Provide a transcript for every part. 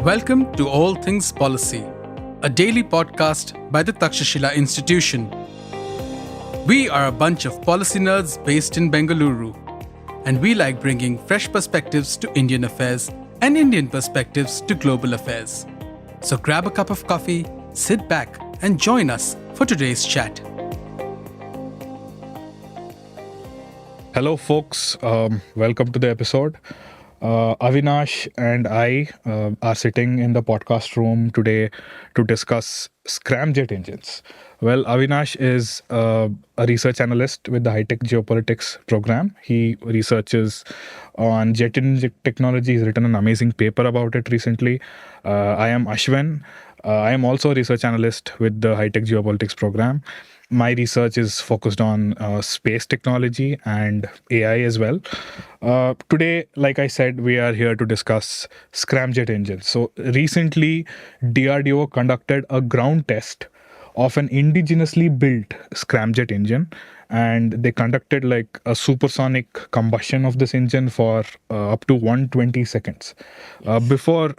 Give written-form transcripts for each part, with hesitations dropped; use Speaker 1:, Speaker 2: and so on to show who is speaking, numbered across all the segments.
Speaker 1: Welcome to All Things Policy, a daily podcast by the Takshashila Institution. We are a bunch of policy nerds based in Bengaluru, and we like bringing fresh perspectives to Indian affairs and Indian perspectives to global affairs. So grab a cup of coffee, sit back, and join us for today's chat.
Speaker 2: Hello, folks. Welcome to the episode. Avinash and I are sitting in the podcast room today to discuss Scramjet engines. Well, Avinash is a research analyst with the High-Tech Geopolitics program. He researches on jet engine technology. He's written an amazing paper about it recently. I am Ashwin. I am also a research analyst with the High-Tech Geopolitics program. My research is focused on space technology and AI as well. Today, like I said, we are here to discuss Scramjet engines. So recently, DRDO conducted a ground test of an indigenously built Scramjet engine, and they conducted like a supersonic combustion of this engine for up to 120 seconds. Before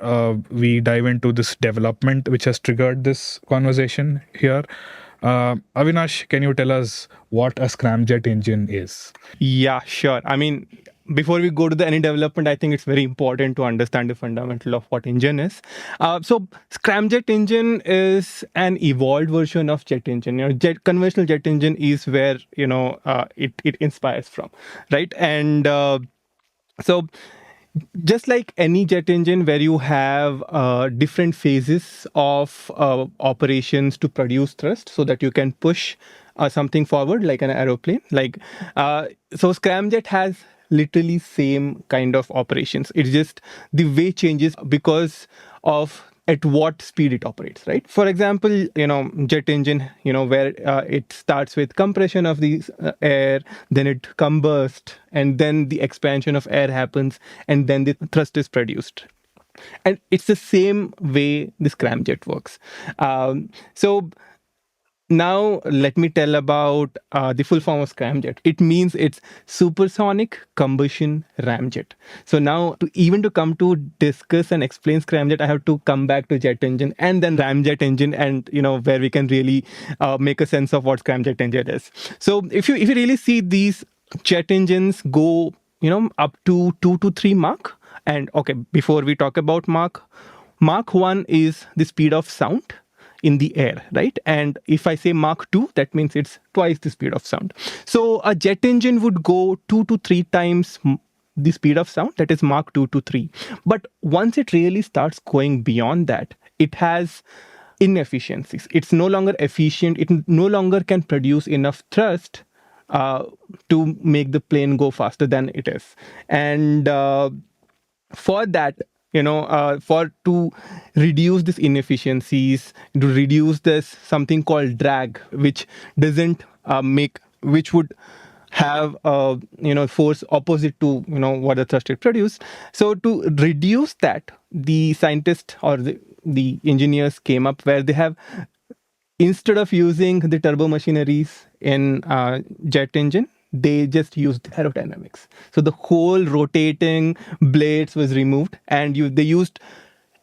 Speaker 2: we dive into this development which has triggered this conversation here, Avinash, can you tell us what a Scramjet engine is?
Speaker 3: Yeah, sure. Before we go to any development, I think it's very important to understand the fundamental of what engine is. So Scramjet engine is an evolved version of jet engine. Conventional jet engine is where it inspires from, right? And so just like any jet engine where you have different phases of operations to produce thrust so that you can push something forward like an aeroplane. So Scramjet has literally same kind of operations. It's just the way changes because of at what speed it operates, right? For example, jet engine, where it starts with compression of the air, then it combusts, and then the expansion of air happens, and then the thrust is produced. And it's the same way the scramjet works. So now let me tell about the full form of scramjet. It means it's supersonic combustion ramjet. So now to come to discuss and explain scramjet, I have to come back to jet engine and then ramjet engine, and where we can really make a sense of what scramjet engine is. So if you really see these jet engines go up to 2 to 3 Mach. And okay, before we talk about Mach 1 is the speed of sound in the air, right? And if I say Mach 2, that means it's twice the speed of sound. So a jet engine would go 2 to 3 times the speed of sound, that is Mach 2 to 3. But once it really starts going beyond that, it has inefficiencies. It's no longer efficient. It no longer can produce enough thrust to make the plane go faster than it is. And for that, to reduce these inefficiencies, to reduce this something called drag, which would have force opposite to what the thrust it produced. So to reduce that, the scientists or the engineers came up where they have, instead of using the turbo machineries in jet engine, they just used aerodynamics. So the whole rotating blades was removed, and they used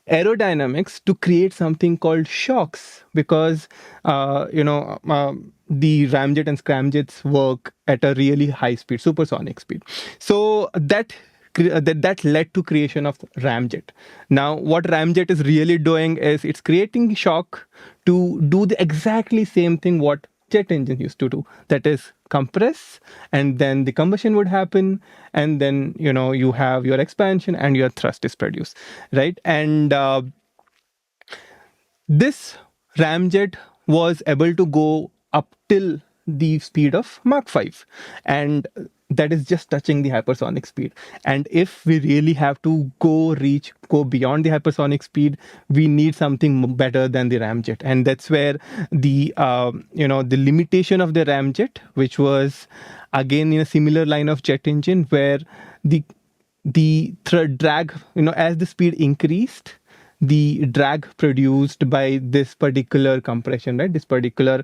Speaker 3: aerodynamics to create something called shocks, because the ramjet and scramjets work at a really high speed, supersonic speed. So that led to creation of ramjet. Now, what ramjet is really doing is it's creating shock to do the exactly same thing what jet engine used to do, that is compress, and then the combustion would happen, and then you have your expansion and your thrust is produced, right? And this ramjet was able to go up till the speed of Mach 5, and that is just touching the hypersonic speed. And if we really have to go beyond the hypersonic speed, we need something better than the ramjet. And that's where the the limitation of the ramjet, which was again in a similar line of jet engine, where the drag, as the speed increased, the drag produced by this particular compression, right, this particular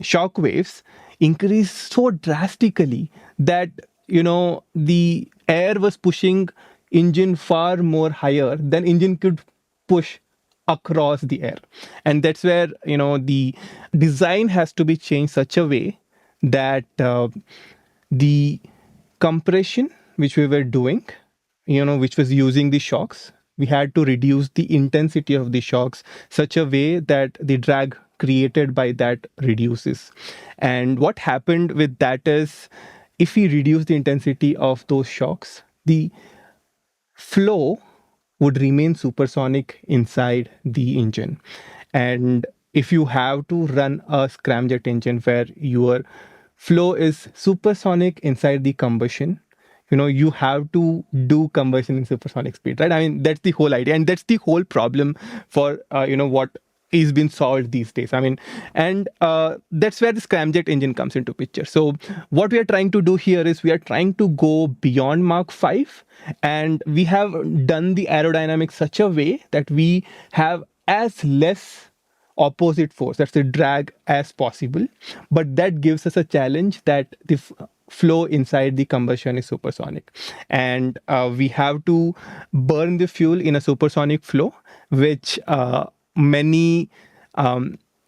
Speaker 3: shock waves increased so drastically that the air was pushing engine far more higher than engine could push across the air. And that's where, the design has to be changed such a way that the compression which we were doing, which was using the shocks, we had to reduce the intensity of the shocks such a way that the drag created by that reduces. And what happened with that is, if we reduce the intensity of those shocks, the flow would remain supersonic inside the engine. And if you have to run a scramjet engine where your flow is supersonic inside the combustion, you have to do combustion in supersonic speed, right? I mean, that's the whole idea, and that's the whole problem for what is being solved these days. I mean, and that's where the scramjet engine comes into picture. So what we are trying to do here is we are trying to go beyond Mach 5, and we have done the aerodynamics such a way that we have as less opposite force, that's the drag, as possible. But that gives us a challenge that the flow inside the combustion is supersonic, and we have to burn the fuel in a supersonic flow, which many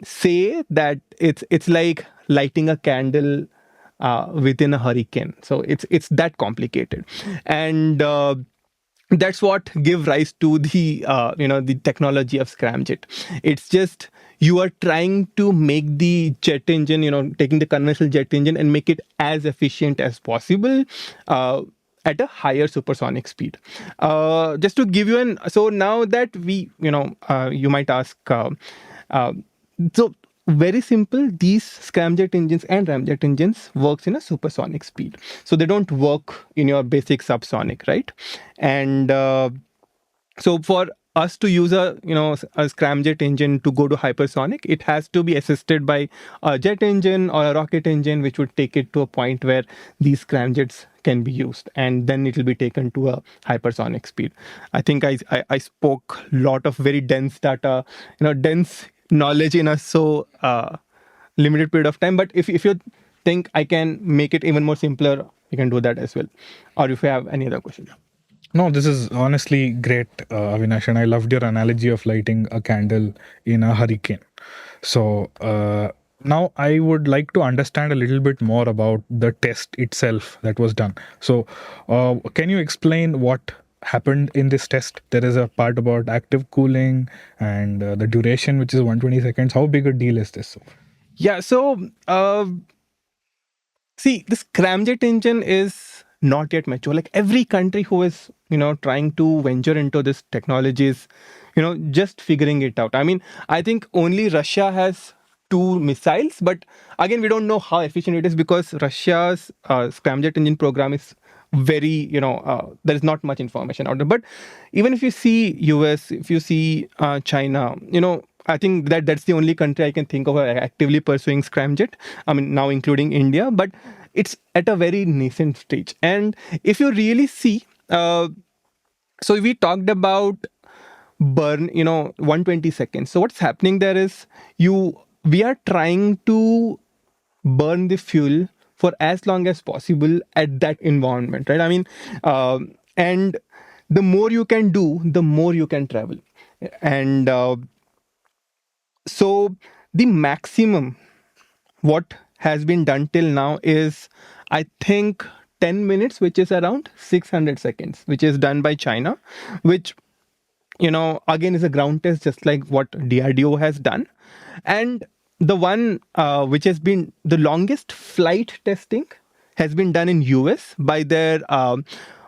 Speaker 3: say that it's like lighting a candle within a hurricane. So it's that complicated, and that's what give rise to the the technology of scramjet. It's just, you are trying to make the jet engine, taking the conventional jet engine and make it as efficient as possible at a higher supersonic speed. Just to give you so now that we, you might ask, so very simple, these scramjet engines and ramjet engines works in a supersonic speed. So they don't work in your basic subsonic, right? And so for us to use a scramjet engine to go to hypersonic, it has to be assisted by a jet engine or a rocket engine, which would take it to a point where these scramjets can be used, and then it will be taken to a hypersonic speed. I think I spoke a lot of very dense data, dense knowledge in a so limited period of time. But if you think I can make it even more simpler, you can do that as well. Or if you have any other question.
Speaker 2: No, this is honestly great, Avinash, and I loved your analogy of lighting a candle in a hurricane. So now I would like to understand a little bit more about the test itself that was done. So can you explain what happened in this test? There is a part about active cooling and the duration, which is 120 seconds. How big a deal is this?
Speaker 3: Yeah, so see, this scramjet engine is not yet mature. Like every country who is, trying to venture into this technology is, just figuring it out. I mean, I think only Russia has 2 missiles, but again, we don't know how efficient it is because Russia's scramjet engine program is very, there is not much information out there. But even if you see US, if you see China, I think that's the only country I can think of actively pursuing scramjet. I mean, now including India, but it's at a very nascent stage. And if you really see, so we talked about burn, 120 seconds. So what's happening there is we are trying to burn the fuel for as long as possible at that environment, right? I mean, and the more you can do, the more you can travel. And so the maximum what has been done till now is, I think, 10 minutes, which is around 600 seconds, which is done by China, which, again, is a ground test, just like what DRDO has done. And the one which has been the longest flight testing has been done in US by their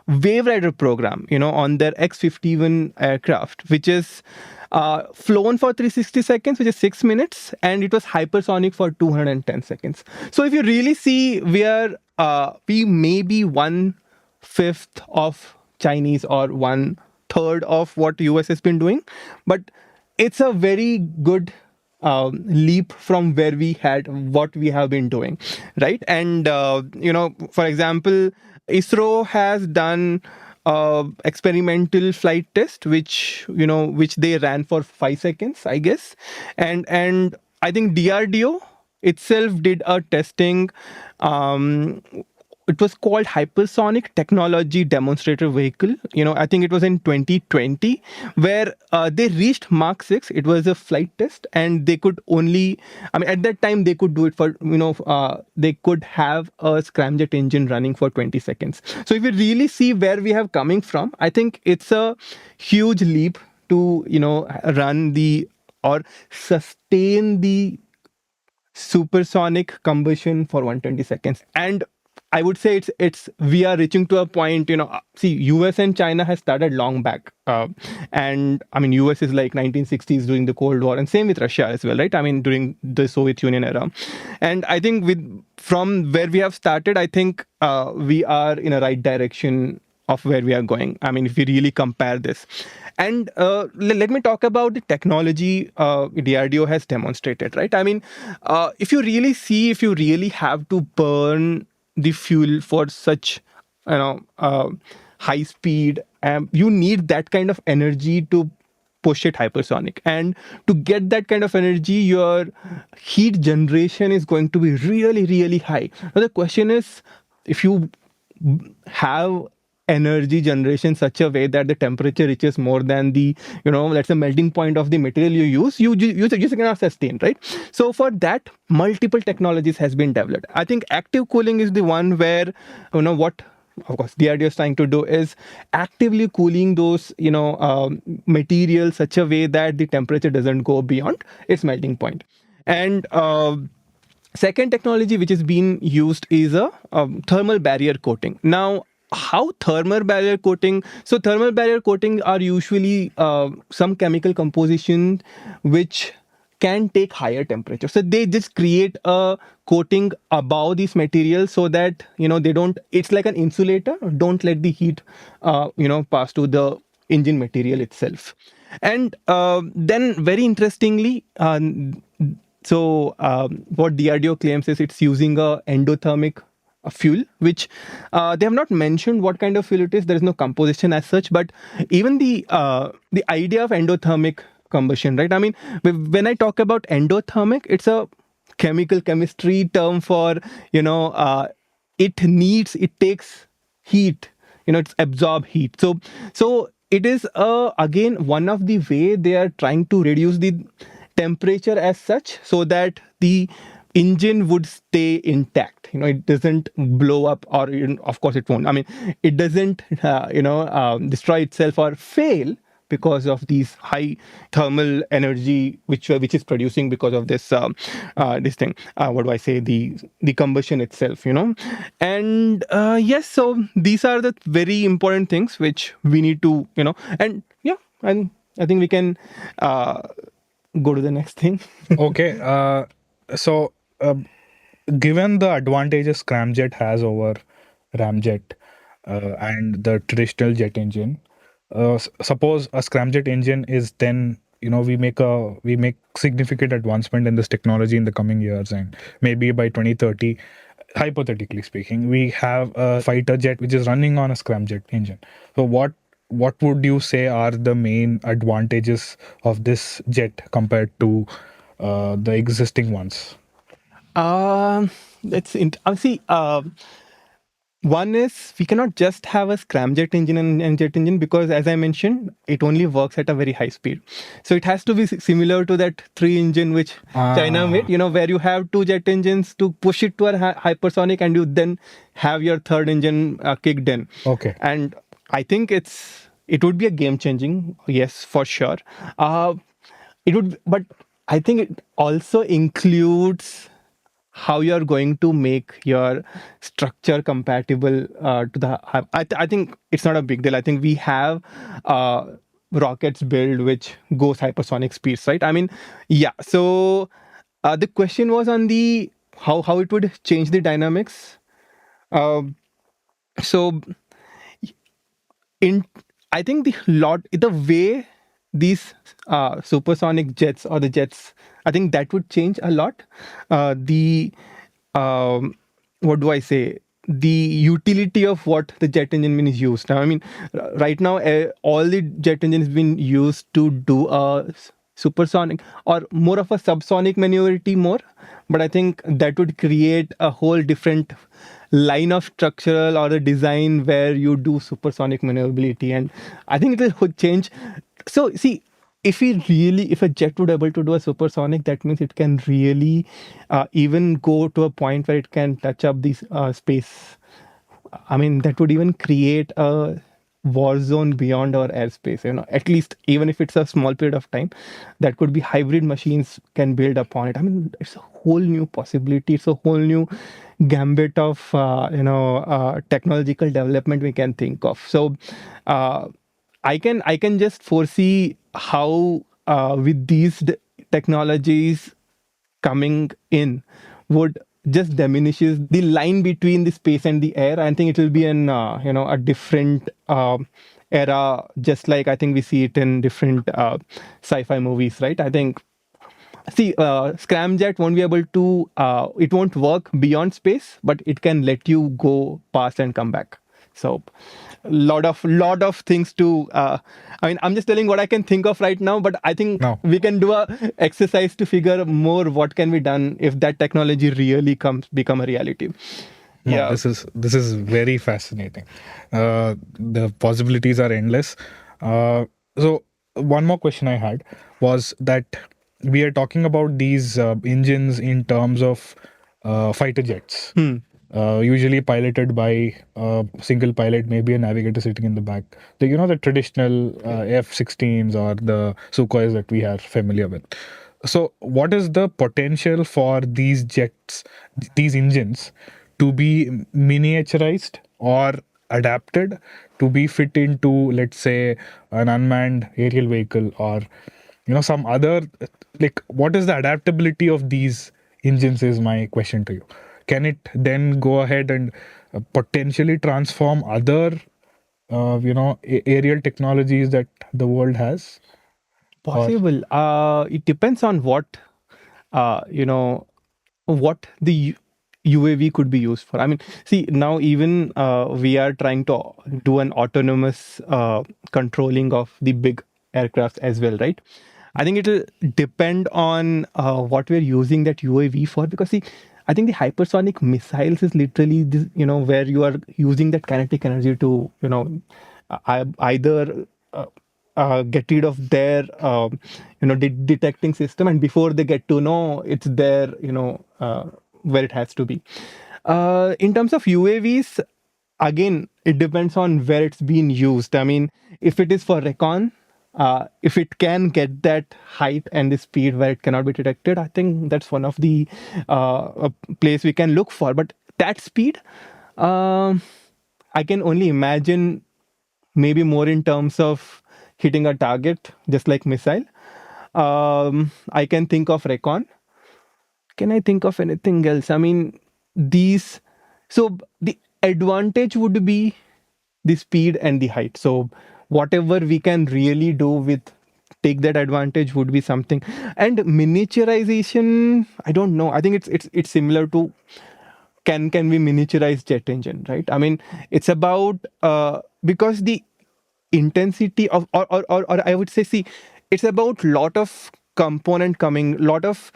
Speaker 3: Wave Rider program, on their X-51 aircraft, which is flown for 360 seconds, which is 6 minutes, and it was hypersonic for 210 seconds. So if you really see, we may be 1/5 of Chinese or 1/3 of what US has been doing, but it's a very good leap from where what we have been doing, right? And for example, ISRO has done experimental flight test, which they ran for 5 seconds, I guess, and I think DRDO itself did a testing it was called Hypersonic Technology Demonstrator Vehicle. I think it was in 2020 where they reached Mach 6. It was a flight test, and they could only, at that time they could do it for, they could have a scramjet engine running for 20 seconds. So if you really see where we have coming from, I think it's a huge leap to, run the or sustain the supersonic combustion for 120 seconds. And I would say it's we are reaching to a point, see, US and China has started long back. And US is like 1960s during the Cold War, and same with Russia as well, right? During the Soviet Union era. And I think from where we have started, I think we are in a right direction of where we are going. If we really compare this. And let me talk about the technology DRDO has demonstrated, right? If you really have to burn the fuel for such, high speed, you need that kind of energy to push it hypersonic. And to get that kind of energy, your heat generation is going to be really, really high. Now the question is, if you have energy generation such a way that the temperature reaches more than the, that's the melting point of the material you just cannot sustain, right? So for that, multiple technologies has been developed. I think active cooling is the one where, what of course DRDO is trying to do is actively cooling those, materials such a way that the temperature doesn't go beyond its melting point. And second technology which is being used is a thermal barrier coating. Now, how thermal barrier coating? So thermal barrier coating are usually some chemical composition which can take higher temperature. So they just create a coating above these materials so that, they don't, it's like an insulator, don't let the heat, pass to the engine material itself. And then very interestingly, what DRDO claims is it's using a endothermic fuel, which they have not mentioned what kind of fuel it is. There is no composition as such, but even the idea of endothermic combustion, right? When I talk about endothermic, it's a chemistry term for, it takes heat, it's absorb heat. So it is again one of the way they are trying to reduce the temperature as such so that the engine would stay intact. It doesn't blow up, or of course it won't. It doesn't destroy itself or fail because of these high thermal energy which is producing because of this this thing. The combustion itself. And yes, so these are the very important things which we need to and yeah, and I think we can go to the next thing.
Speaker 2: Okay. So, given the advantages Scramjet has over Ramjet and the traditional jet engine, suppose a Scramjet engine is then, we make significant advancement in this technology in the coming years, and maybe by 2030, hypothetically speaking, we have a fighter jet which is running on a Scramjet engine. So what would you say are the main advantages of this jet compared to the existing ones?
Speaker 3: One is we cannot just have a scramjet engine and jet engine because, as I mentioned, it only works at a very high speed. So it has to be similar to that 3-engine which China made, where you have 2 jet engines to push it to a hypersonic, and you then have your third engine kicked in.
Speaker 2: Okay.
Speaker 3: And I think it would be a game changing, yes, for sure. It would, but I think it also includes how you're going to make your structure compatible to the. I think it's not a big deal. I think we have rockets built which goes hypersonic speeds, right? Yeah. So the question was on the how it would change the dynamics. So I think the way these supersonic jets or the jets, I think that would change a lot. What do I say? The utility of what the jet engine is used. Now, right now, all the jet engines been used to do a supersonic or more of a subsonic maneuverability more. But I think that would create a whole different line of structural or the design where you do supersonic maneuverability, and I think it will change. So see, if a jet would able to do a supersonic, that means it can really even go to a point where it can touch up this space. I mean, that would even create a war zone beyond our airspace. At least even if it's a small period of time, that could be hybrid machines can build upon it. I mean, it's a whole new possibility. It's a whole new gambit of technological development we can think of. So uh, I can just foresee how with these technologies coming in would just diminishes the line between the space and the air. I think it will be an a different era, just like I think we see it in different sci-fi movies, right? I think see, Scramjet won't be able to. It won't work beyond space, but it can let you go past and come back. So, lot of things to. I mean, I'm just telling what I can think of right now, but I think
Speaker 2: No.
Speaker 3: we can do a exercise to figure more what can be done if that technology really become a reality.
Speaker 2: No,
Speaker 3: Yeah.
Speaker 2: this is very fascinating. The possibilities are endless. So one more question I had was that we are talking about these engines in terms of fighter jets, usually piloted by a single pilot, maybe a navigator sitting in the back. The traditional F-16s or the Sukhois that we are familiar with. So, what is the potential for these jets, these engines, to be miniaturized or adapted to be fit into, let's say, an unmanned aerial vehicle or some other, like, what is the adaptability of these engines is my question to you. Can it then go ahead and potentially transform other aerial technologies that the world has? Or
Speaker 3: Possible. It depends on uh, you know, what the UAV could be used for. I mean, see, now even we are trying to do an autonomous controlling of the big aircraft as well, right? I think it will depend on what we're using that UAV for, because see, I think the hypersonic missiles is literally this, where you are using that kinetic energy to, either get rid of their, detecting system, and before they get to know it's there, where it has to be. In terms of UAVs, again, it depends on where it's being used. I mean, if it is for recon, if it can get that height and the speed where it cannot be detected, I think that's one of the place we can look for. But that speed, um, I can only imagine maybe more in terms of hitting a target, just like missile. I can think of recon. Can I think of anything else? I mean, these. So the advantage would be the speed and the height. So whatever we can really do with take that advantage would be something. And miniaturization, I don't know. I think it's similar to can we miniaturize jet engine, right? I mean, it's about because the intensity of or I would say, see, it's about lot of component coming, lot of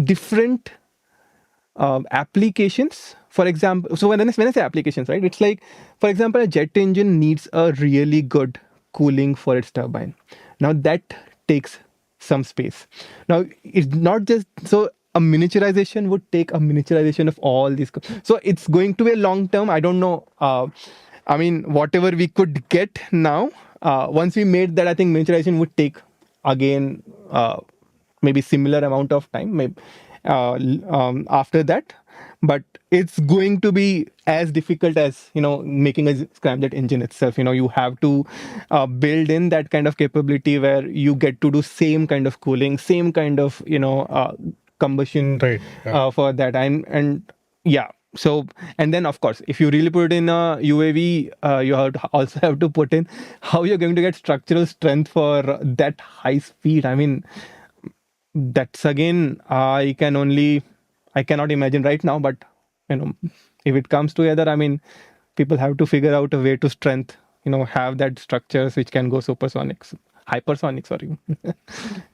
Speaker 3: different applications. For example, so when I say applications, right, it's like, for example, a jet engine needs a really good cooling for its turbine. Now that takes some space. Now it's not just so a miniaturization would take a miniaturization of all these. So it's going to be a long term. I don't know. I mean, whatever we could get now, once we made that, I think miniaturization would take again maybe similar amount of time, maybe after that. But it's going to be as difficult as making a scramjet engine itself. You have to build in that kind of capability where you get to do same kind of cooling, same kind of combustion
Speaker 2: right, yeah.
Speaker 3: for that, and yeah. So, and then of course, if you really put it in a UAV, you also have to put in how you're going to get structural strength for that high speed. I mean, that's again, I cannot imagine right now, but if it comes together, I mean, people have to figure out a way to strength, have that structures which can go hypersonic, sorry.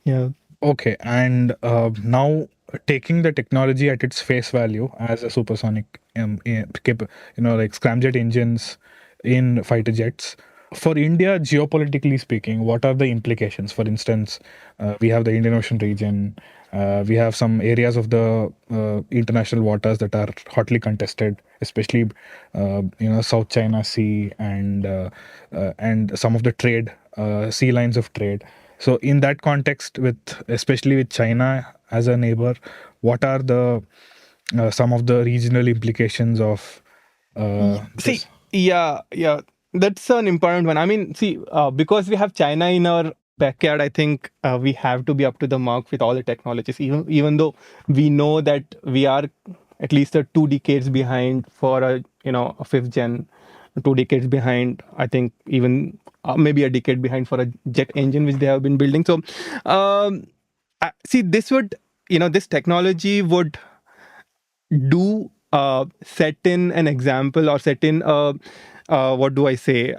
Speaker 3: Yeah.
Speaker 2: Okay, and now taking the technology at its face value as a supersonic, like scramjet engines in fighter jets. For India, geopolitically speaking, what are the implications? For instance, we have the Indian Ocean region. We have some areas of the international waters that are hotly contested, especially South China Sea and some of the trade sea lines of trade. So, in that context, with especially with China as a neighbor, what are the some of the regional implications of
Speaker 3: See,
Speaker 2: this?
Speaker 3: yeah, that's an important one. I mean, see, because we have China in our backyard, I think we have to be up to the mark with all the technologies. Even though we know that we are at least 2 decades behind for a fifth gen, 2 decades behind. I think even maybe a decade behind for a jet engine which they have been building. So, see, this technology would do set in an example or set in what do I say?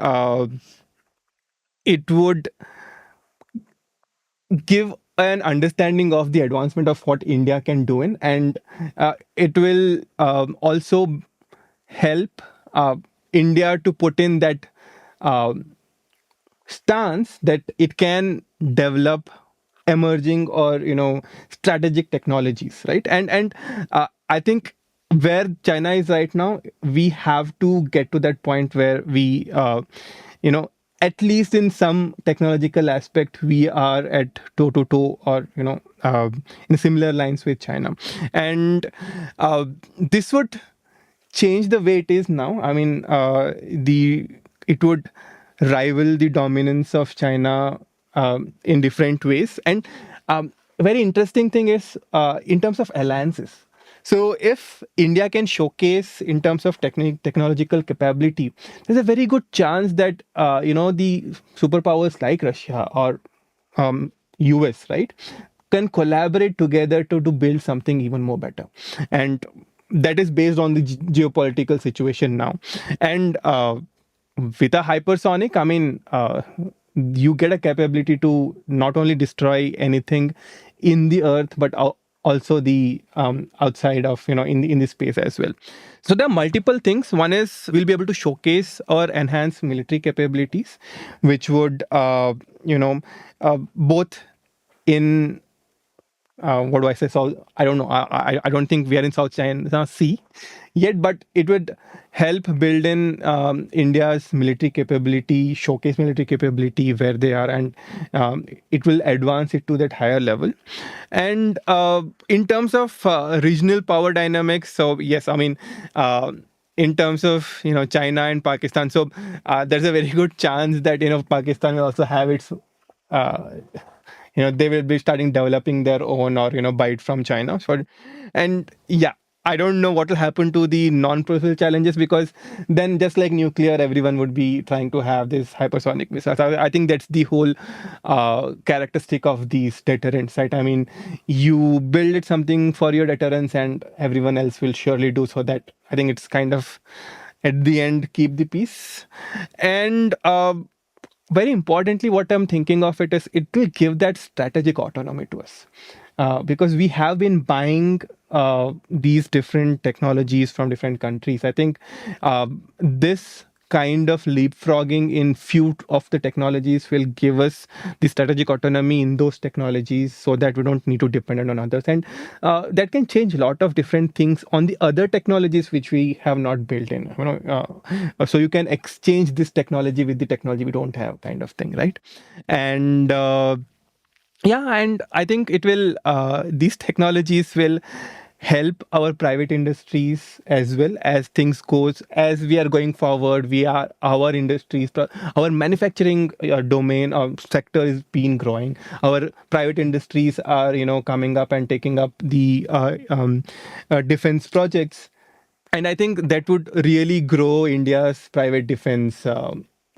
Speaker 3: It would give an understanding of the advancement of what India can do in, and it will also help India to put in that uh, stance that it can develop emerging or strategic technologies, right? And I think where China is right now, we have to get to that point where we you know at least in some technological aspect we are at toe to toe, or in similar lines with China. And this would change the way it is now. I mean, the it would rival the dominance of China in different ways. And very interesting thing is in terms of alliances. So if India can showcase in terms of technological capability, there's a very good chance that the superpowers like Russia or US, right, can collaborate together to build something even more better. And that is based on the geopolitical situation now. And with a hypersonic, I mean, you get a capability to not only destroy anything in the earth, but also the outside of, in the space as well. So there are multiple things. One is we'll be able to showcase or enhance military capabilities, which would, both in what do I say? So I don't know. I don't think we are in South China Sea yet, but it would help build in India's military capability, showcase military capability where they are, and it will advance it to that higher level. And in terms of regional power dynamics, so yes, I mean. In terms of China and Pakistan, so there's a very good chance that Pakistan will also have its they will be starting developing their own, or buy it from China. So, and yeah, I don't know what will happen to the non-proliferation challenges, because then just like nuclear, everyone would be trying to have this hypersonic missiles. I think that's the whole characteristic of these deterrents, right? I mean, you build it something for your deterrence, and everyone else will surely do so. That I think it's kind of at the end keep the peace. And very importantly, what I'm thinking of it is it will give that strategic autonomy to us, because we have been buying these different technologies from different countries. I think this kind of leapfrogging in few of the technologies will give us the strategic autonomy in those technologies, so that we don't need to depend on others. And that can change a lot of different things on the other technologies which we have not built in. So you can exchange this technology with the technology we don't have, kind of thing, right? And yeah, and I think it will these technologies will help our private industries as well. As things goes, as we are going forward, we are our industries, our manufacturing domain or sector is been growing. Our private industries are coming up and taking up the defense projects, and I think that would really grow India's private defense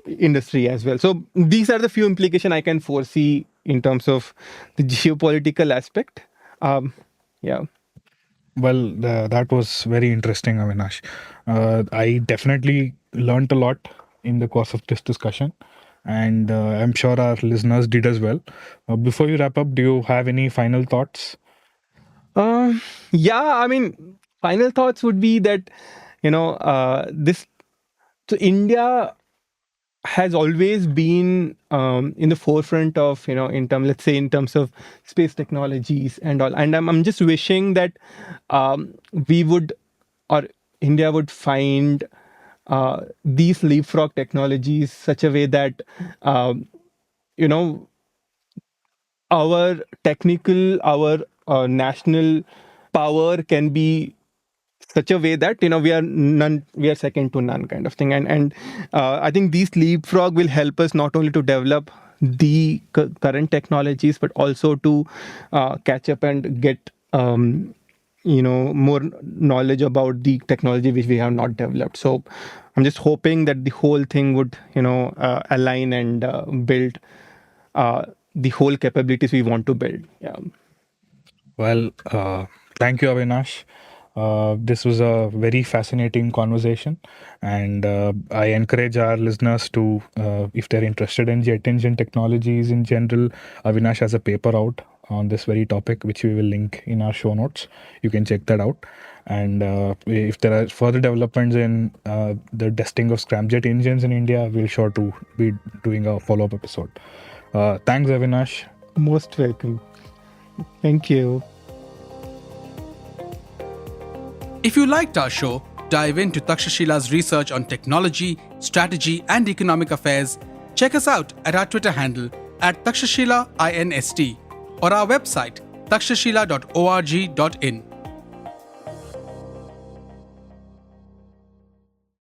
Speaker 3: industry as well. So these are the few implications I can foresee in terms of the geopolitical aspect. Yeah.
Speaker 2: Well, that was very interesting, Avinash. I definitely learned a lot in the course of this discussion, and I'm sure our listeners did as well. Before you wrap up, do you have any final thoughts?
Speaker 3: Yeah, I mean, final thoughts would be that, this, so India has always been in the forefront of, let's say, in terms of space technologies and all. And I'm just wishing that we would, or India would find these leapfrog technologies such a way that, you know, our technical, our national power can be such a way that we are second to none kind of thing. And I think these leapfrog will help us not only to develop the current technologies but also to catch up and get more knowledge about the technology which we have not developed. So I'm just hoping that the whole thing would align and build the whole capabilities we want to build. Yeah.
Speaker 2: Well, thank you, Avinash. This was a very fascinating conversation, and I encourage our listeners to, if they're interested in jet engine technologies in general, Avinash has a paper out on this very topic, which we will link in our show notes. You can check that out. And if there are further developments in the testing of scramjet engines in India, we'll sure to be doing a follow-up episode. Thanks, Avinash.
Speaker 3: Most welcome. Thank you.
Speaker 1: If you liked our show, dive into Takshashila's research on technology, strategy, and economic affairs. Check us out at our Twitter handle @Takshashila INST or our website takshashila.org.in.